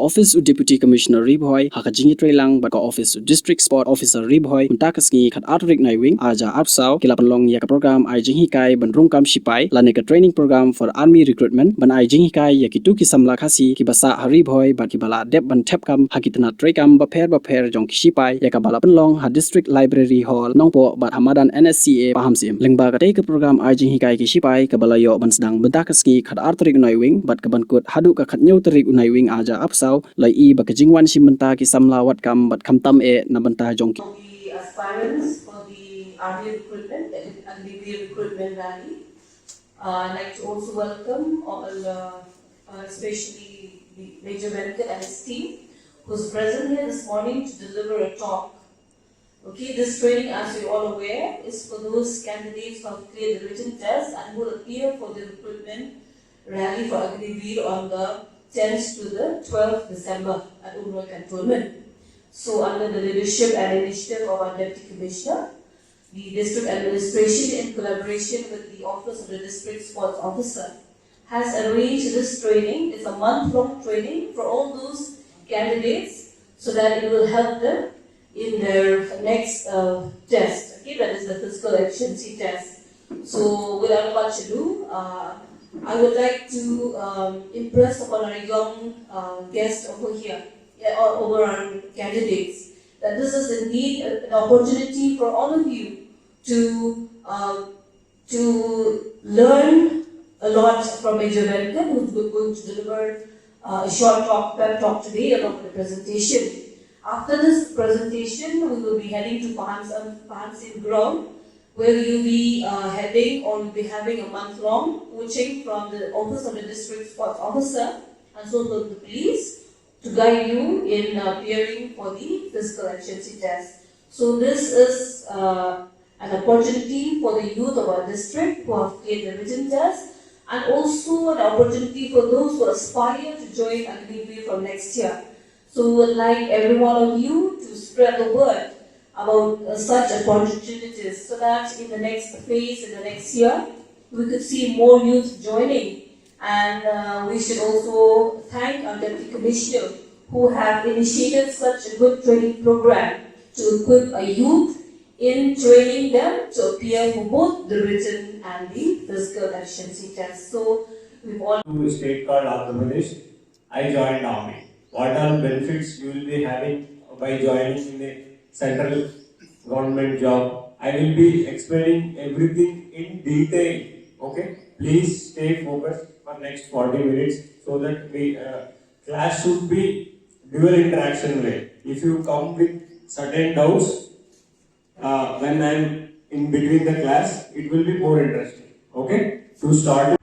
Office u Deputy Commissioner Bhoi hakajingi trailang ba ka Office u District Sport Officer Bhoi muntakasngi khat atrik naiwing aja apsau kila Pynlong ya ka program ai jinghi kai bandrung kam Shipai lane ka training program for army recruitment ban ai jinghi kai ya kitu ki samla khasi ki basa Bhoi ba ki bala dep ban thep kam hakitna trai kam ba pher jong ki Shipai ya ka bala Pynlong ha District Library Hall nongpo ba hamadan NSCA pahamsim lingba ka ka program ai jinghi kai ki Shipai ka bala yo ban sedang bentakasngi khat atrik naiwing bat ka ban kut hadu ka khat nyau tarik naiwing aja apsau lai i ba ka jingwan simenta ki samla wat kam bat khamtam e na banta jong ki the aspirants for the army recruitment and the recruitment rally. I'd like to also welcome all, especially the Major Bynta and his team, who's present here this morning to deliver a talk. Okay, this training, as you're all aware, is for those candidates who have cleared the written test and will appear for the recruitment rally for Agniveer on the 10th to the 12th December at Umrah Cantonment. So, under the leadership and initiative of our Deputy Commissioner, the District Administration, in collaboration with the Office of the District Sports Officer, has arranged this training. It's a month-long training for all those candidates so that it will help them in their next test. Okay, that is the physical efficiency test. So, without much ado, I would like to impress upon our young guest over here, over our candidates, that this is indeed an opportunity for all of you to learn a lot from Major Bynta, who's going to deliver a short pep talk today along with the presentation. After this presentation, we will be heading to Pahansim ground, where we will be heading or will be having a month-long coaching from the Office of the District Sports Officer and so will the police to guide you in appearing for the physical efficiency test. So this is an opportunity for the youth of our district who have cleared the written test, and also an opportunity for those who aspire to join Agniveer from next year. So we would like every one of you to spread the word about such opportunities so that in the next phase, in the next year, we could see more youth joining. And we should also thank our Deputy Commissioner who have initiated such a good training program to equip a youth in training them to appear for both the written and the physical efficiency test. So we've all to a state called Andhra Pradesh, I joined army. What are benefits you will be having by joining in a central government job? I will be explaining everything in detail. Okay, please stay focused for next 40 minutes so that the class should be dual interaction way. If you come with certain doubts when I am in between the class, it will be more interesting. Okay, to start.